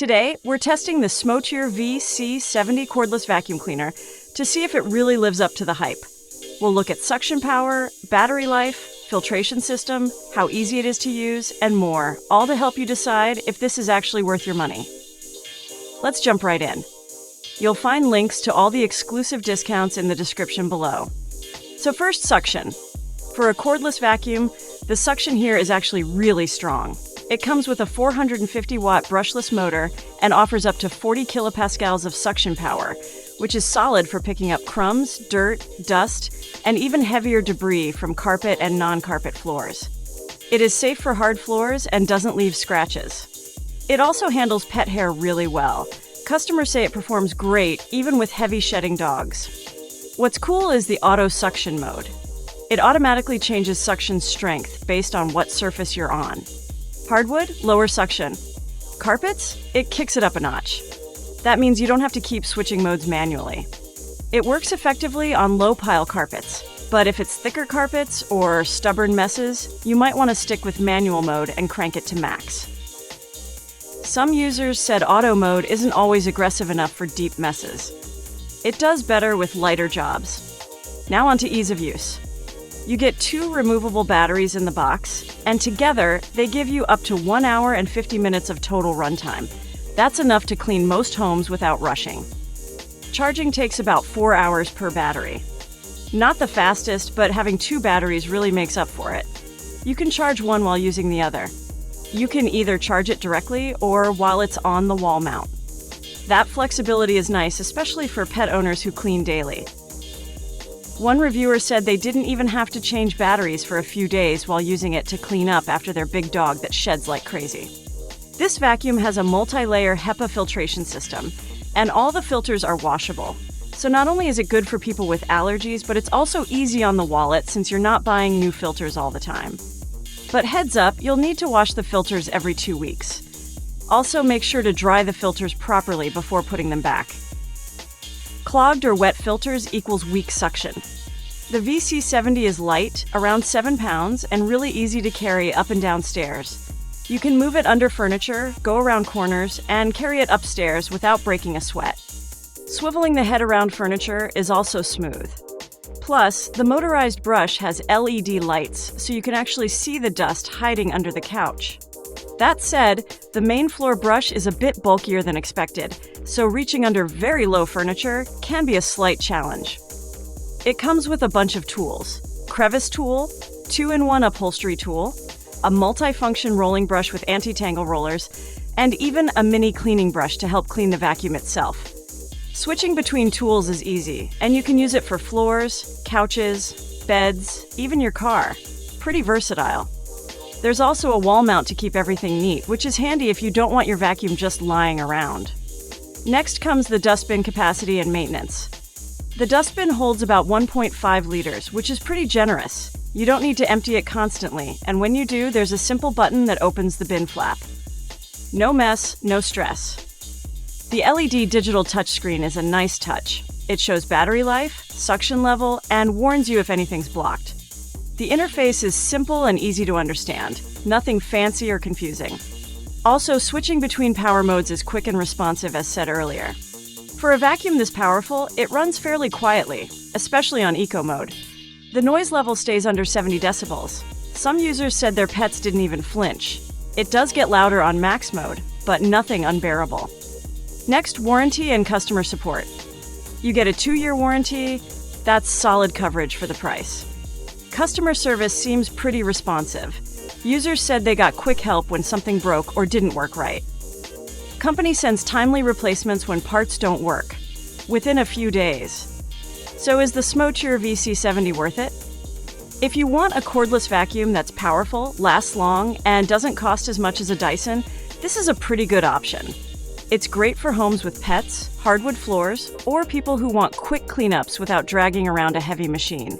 Today, we're testing the Smoture VC70 Cordless Vacuum Cleaner to see if it really lives up to the hype. We'll look at suction power, battery life, filtration system, how easy it is to use, and more, all to help you decide if this is actually worth your money. Let's jump right in. You'll find links to all the exclusive discounts in the description below. So first, suction. For a cordless vacuum, the suction here is actually really strong. It comes with a 450-watt brushless motor and offers up to 40 kilopascals of suction power, which is solid for picking up crumbs, dirt, dust, and even heavier debris from carpet and non-carpet floors. It is safe for hard floors and doesn't leave scratches. It also handles pet hair really well. Customers say it performs great even with heavy shedding dogs. What's cool is the auto suction mode. It automatically changes suction strength based on what surface you're on. Hardwood, lower suction. Carpets, it kicks it up a notch. That means you don't have to keep switching modes manually. It works effectively on low-pile carpets, but if it's thicker carpets or stubborn messes, you might want to stick with manual mode and crank it to max. Some users said auto mode isn't always aggressive enough for deep messes. It does better with lighter jobs. Now on to ease of use. You get 2 removable batteries in the box, and together they give you up to 1 hour and 50 minutes of total runtime. That's enough to clean most homes without rushing. Charging takes about 4 hours per battery. Not the fastest, but having 2 batteries really makes up for it. You can charge one while using the other. You can either charge it directly or while it's on the wall mount. That flexibility is nice, especially for pet owners who clean daily. One reviewer said they didn't even have to change batteries for a few days while using it to clean up after their big dog that sheds like crazy. This vacuum has a multi-layer HEPA filtration system, and all the filters are washable. So not only is it good for people with allergies, but it's also easy on the wallet since you're not buying new filters all the time. But heads up, you'll need to wash the filters every 2 weeks. Also, make sure to dry the filters properly before putting them back. Clogged or wet filters equals weak suction. The VC70 is light, around 7 pounds, and really easy to carry up and down stairs. You can move it under furniture, go around corners, and carry it upstairs without breaking a sweat. Swiveling the head around furniture is also smooth. Plus, the motorized brush has LED lights, so you can actually see the dust hiding under the couch. That said, the main floor brush is a bit bulkier than expected, so reaching under very low furniture can be a slight challenge. It comes with a bunch of tools: crevice tool, 2-in-1 upholstery tool, a multi-function rolling brush with anti-tangle rollers, and even a mini cleaning brush to help clean the vacuum itself. Switching between tools is easy, and you can use it for floors, couches, beds, even your car. Pretty versatile. There's also a wall mount to keep everything neat, which is handy if you don't want your vacuum just lying around. Next comes the dustbin capacity and maintenance. The dustbin holds about 1.5 liters, which is pretty generous. You don't need to empty it constantly, and when you do, there's a simple button that opens the bin flap. No mess, no stress. The LED digital touchscreen is a nice touch. It shows battery life, suction level, and warns you if anything's blocked. The interface is simple and easy to understand, nothing fancy or confusing. Also, switching between power modes is quick and responsive, as said earlier. For a vacuum this powerful, it runs fairly quietly, especially on eco mode. The noise level stays under 70 decibels. Some users said their pets didn't even flinch. It does get louder on max mode, but nothing unbearable. Next, warranty and customer support. You get a 2-year warranty. That's solid coverage for the price. Customer service seems pretty responsive. Users said they got quick help when something broke or didn't work right. Company sends timely replacements when parts don't work, within a few days. So is the Smoture VC70 worth it? If you want a cordless vacuum that's powerful, lasts long, and doesn't cost as much as a Dyson, this is a pretty good option. It's great for homes with pets, hardwood floors, or people who want quick cleanups without dragging around a heavy machine.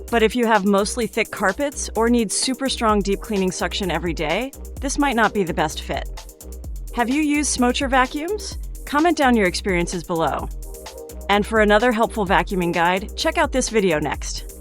But if you have mostly thick carpets or need super strong deep cleaning suction every day, this might not be the best fit. Have you used Smoture vacuums? Comment down your experiences below. And for another helpful vacuuming guide, check out this video next.